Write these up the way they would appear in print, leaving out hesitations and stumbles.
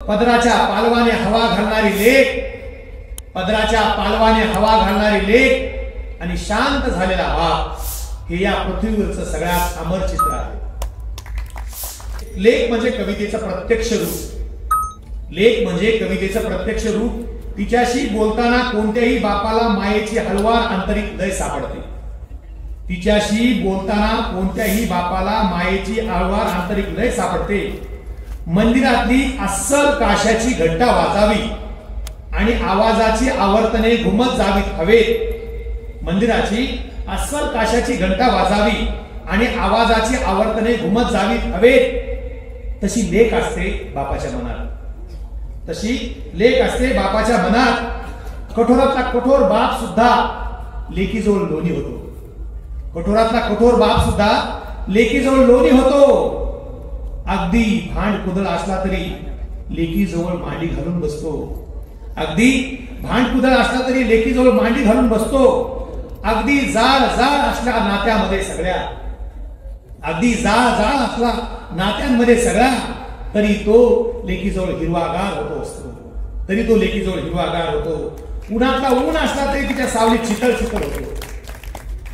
पदराच्या पालवाने हवा घालणारी लेक, पदराच्या पालवाने हवा घालणारी लेक आणि शांत झालेला बाप हे या पृथ्वीवरचं सगळ्यात अमर चित्र आहे. लेक म्हणजे कवितेचं प्रत्यक्ष रूप. लेक म्हणजे कवितेचं प्रत्यक्ष रूप. तिच्याशी बोलताना कोणत्याही बापाला मायेची हळवार आंतरिक लय सापडते. तिच्याशी बोलताना कोणत्याही बापाला मायेची हळवार आंतरिक लय सापडते. मंदिरातली अस्सल काशाची घंटा वाजावी आणि आवाजाची आवर्तने घुमत जावीत हवेत. मंदिराची अस्सल काशाची घंटा वाजावी आणि आवाजाची आवर्तने घुमत जावीत हवेत. तशी लेक असते बापाच्या मनात. तशी लेक असते बापाच्या मनात. कठोरातला कठोर बाप सुद्धा लेकीजवळ लोणी होतो. कठोरातला कठोर बाप सुद्धा लेकीजवळ लोणी होतो. अगदी भांड कुदळ असला तरी लेकीजवळ मांडी घालून बसतो. अगदी भांड कुदळ असला तरी लेकीजवळ मांडी घालून बसतो. अगदी जाळ जाळ असल्या नात्यामध्ये सगळ्या, अगदी जाळ जाळ असला नात्यांमध्ये सगळ्या, तरी तो लेकीजवळ हिरवागार होतो असतो. तरी तो लेकीजवळ हिरवागार होतो. उन्हातला ऊन असला तरी तिच्या सावलीत शीतल शीतल होतो.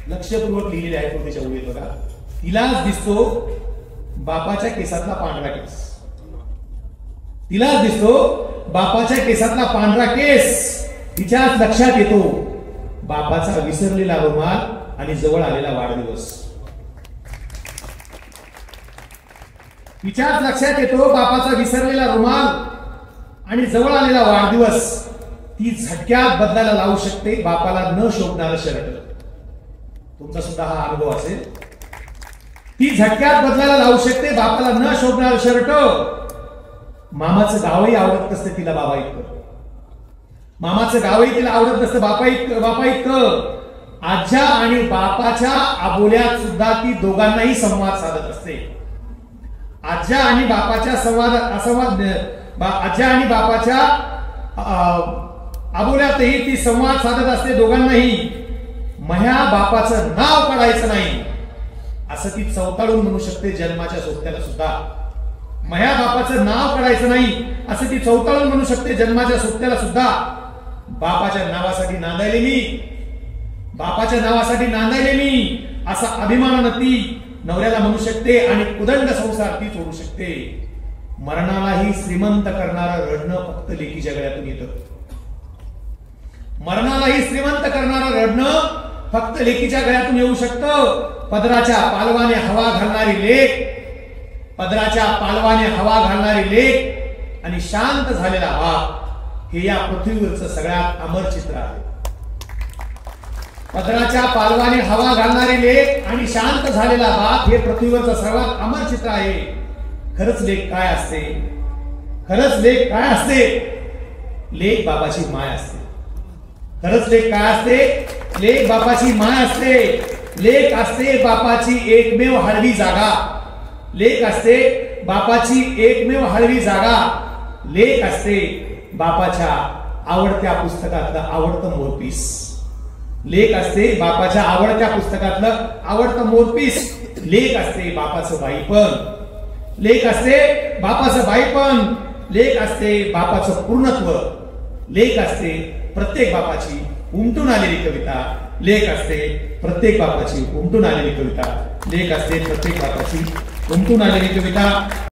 लक्षपूर्वक लिहिलेले आहे तो तिच्या ओळीत बघा. तिलाच दिसतो बापाच्या केसातला पांढरा केस. तिलाच दिसतो बापाच्या केसातला पांढरा केस. तिच्याच लक्षात येतो बापाचा विसरलेला रुमाल आणि जवळ आलेला वाढदिवस. तिच्याच लक्षात येतो बापाचा विसरलेला रुमाल आणि जवळ आलेला वाढदिवस. ती झटक्यात बदलायला लावू शकते बापाला न शोभणारं शर्ट. तुमचा सुद्धा हा अनुभव असेल. ती झटक्यात बदलायला लावू शकते बापाला न शोभणारं शर्ट. मामाचं गावही आवडत नसते तिला बाबा इतकं. मामाचं गावही तिला आवडत नसतं बापा इतकं. आज्या आणि बापाच्या आबोल्यात सुद्धा ती दोघांनाही संवाद साधत असते. आज्या आणि बापाच्या आज्या आणि बापाच्या आबोल्यातही ती संवाद साधत असते दोघांनाही. म्या बापाचं नाव काढायचं नाही असं ती चौताळून म्हणू शकते जन्माच्या सोबत्याला सुद्धा. म्या बापाचं नाव काढायचं नाही असं ती चौताळून म्हणू शकते जन्माच्या सोबत्याला सुद्धा. बापाच्या नावासाठी नांदायले मी, बापाच्या नावासाठी नांदायले मी असा अभिमानानं ती नवऱ्याला म्हणू शकते आणि उदंड संसार ती सोडू शकते. मरणालाही श्रीमंत करणारं रडणं फक्त लेकीच्या गळ्यातून येतं. मरणालाही श्रीमंत करणारं रडणं फक्त लेकीच्या गळ्यातून येऊ शकतं. पदराच्या पालवाने हवा घालणारी लेक, पदराच्या पालवाने हवा घालणारी लेक आणि शांत झालेला बाप हे या पृथ्वीवरचं सगळ्यात अमर चित्र आहे. पदराच्या पालवाने हवा घालणारी लेक आणि शांत झालेला बाप हे पृथ्वीवरचं सर्वात अमर चित्र आहे. खरंच लेक काय असते? खरंच लेक काय असते? लेक बाबाची माय असते. खरंच लेक काय असते? लेक बापाची माय असते. लेक असते बापाची एकमेव हळवी जागा. लेक असते बापाची एकमेव हळवी जागा. लेक असते बापाच्या आवडत्या पुस्तकातलं आवडतं मोरपीस. लेक असते बापाच्या आवडत्या पुस्तकातलं आवडतं मोरपीस. लेक असते बापाचं बाईपण. लेक असते बापाचं बाईपण. लेक असते बापाचं पूर्णत्व. लेक असते प्रत्येक बापाची उमटून आलेली कविता. लेक असते प्रत्येक बापाची उमटून आलेली कविता. लेक असते प्रत्येक बापाची उमटून आलेली कविता.